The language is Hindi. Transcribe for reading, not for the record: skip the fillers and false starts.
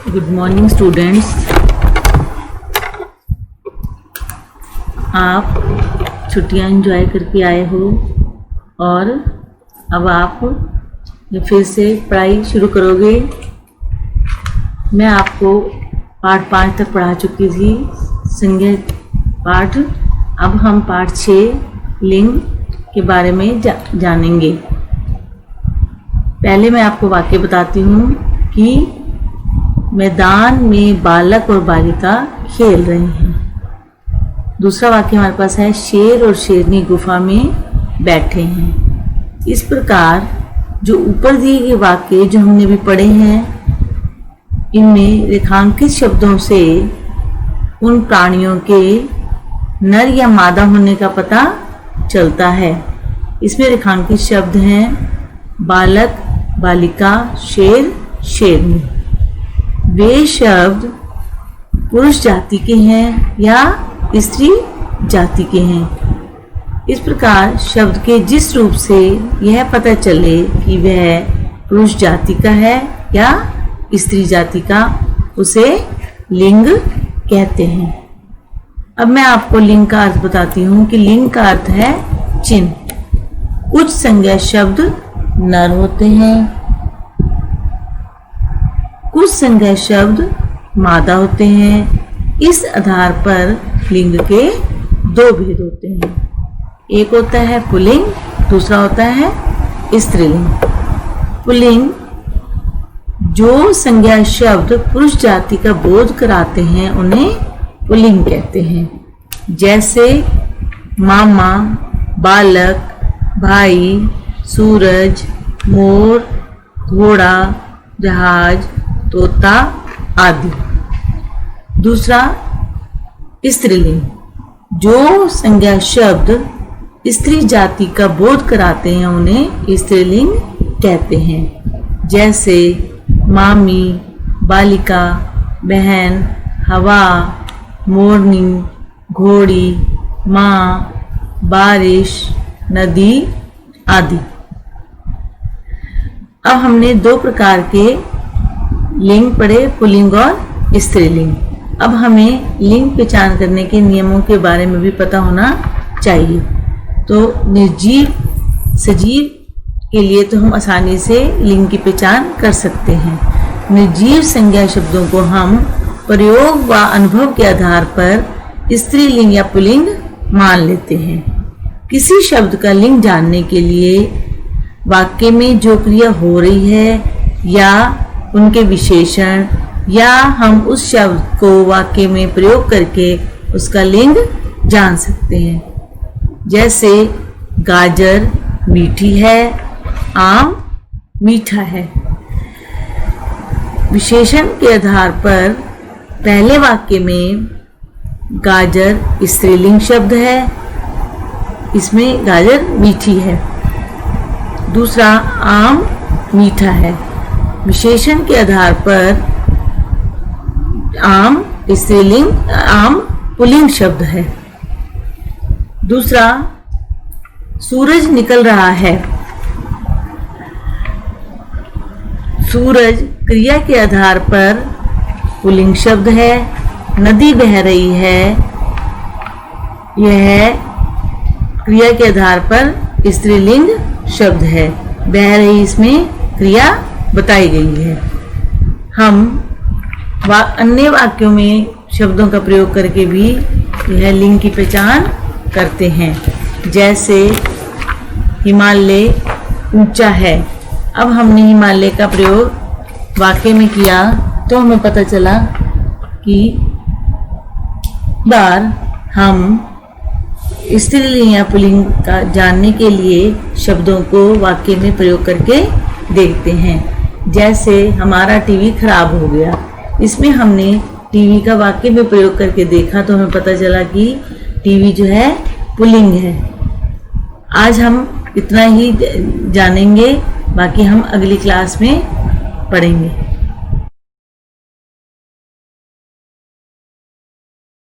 Good morning students. आप छुट्टियां एंजॉय करके आए हो और अब आप फिर से पढ़ाई शुरू करोगे। मैं आपको पाठ 5 तक पढ़ा चुकी थी, संज्ञा पाठ। अब हम पाठ 6 लिंग के बारे में जानेंगे। पहले मैं आपको वाक्य बताती हूँ कि मैदान में बालक और बालिका खेल रहे हैं। दूसरा वाक्य हमारे पास है, शेर और शेरनी गुफा में बैठे हैं। इस प्रकार जो ऊपर दिए गए वाक्य जो हमने भी पढ़े हैं, इनमें रेखांकित शब्दों से उन प्राणियों के नर या मादा होने का पता चलता है। इसमें रेखांकित शब्द हैं बालक, बालिका, शेर, शेरनी। वे शब्द पुरुष जाति के हैं या स्त्री जाति के हैं। इस प्रकार शब्द के जिस रूप से यह पता चले कि वह पुरुष जाति का है या स्त्री जाति का, उसे लिंग कहते हैं। अब मैं आपको लिंग का अर्थ बताती हूँ कि लिंग का अर्थ है चिन्ह। कुछ संज्ञा शब्द नर होते हैं, कुछ संज्ञा शब्द मादा होते हैं। इस आधार पर लिंग के 2 भेद होते हैं। एक होता है पुल्लिंग, दूसरा होता है स्त्रीलिंग। पुल्लिंग जो संज्ञा शब्द पुरुष जाति का बोध कराते हैं उन्हें पुल्लिंग कहते हैं। जैसे मामा, बालक, भाई, सूरज, मोर, घोड़ा, जहाज, तोता आदि। दूसरा स्त्रीलिंग, जो संज्ञा शब्द स्त्री जाति का बोध कराते हैं उन्हें स्त्रीलिंग कहते हैं। जैसे मामी, बालिका, बहन, हवा, मोरनी, घोड़ी, माँ, बारिश, नदी आदि। अब हमने 2 प्रकार के लिंग पढ़े, पुल्लिंग और स्त्रीलिंग। अब हमें लिंग पहचान करने के नियमों के बारे में भी पता होना चाहिए। तो निर्जीव, सजीव के लिए तो हम आसानी से लिंग की पहचान कर सकते हैं। निर्जीव संज्ञा शब्दों को हम प्रयोग व अनुभव के आधार पर स्त्रीलिंग या पुल्लिंग मान लेते हैं। किसी शब्द का लिंग जानने के लिए वाक्य में जो क्रिया हो रही है या उनके विशेषण, या हम उस शब्द को वाक्य में प्रयोग करके उसका लिंग जान सकते हैं। जैसे गाजर मीठी है, आम मीठा है। विशेषण के आधार पर पहले वाक्य में गाजर स्त्रीलिंग शब्द है, इसमें गाजर मीठी है। दूसरा आम मीठा है। विशेषण के आधार पर आम स्त्रीलिंग, आम पुल्लिंग शब्द है। दूसरा सूरज निकल रहा है। सूरज क्रिया के आधार पर पुल्लिंग शब्द है। नदी बह रही है, यह क्रिया के आधार पर स्त्रीलिंग शब्द है। बह रही, इसमें क्रिया बताई गई है। हम अन्य वाक्यों में शब्दों का प्रयोग करके भी यह लिंग की पहचान करते हैं। जैसे हिमालय ऊंचा है। अब हमने हिमालय का प्रयोग वाक्य में किया तो हमें पता चला कि बार हम स्त्रीलिंग या पुल्लिंग का जानने के लिए शब्दों को वाक्य में प्रयोग करके देखते हैं। जैसे हमारा टीवी खराब हो गया, इसमें हमने टीवी का वाक्य में प्रयोग करके देखा तो हमें पता चला कि टीवी जो है पुल्लिंग है। आज हम इतना ही जानेंगे, बाकी हम अगली क्लास में पढ़ेंगे।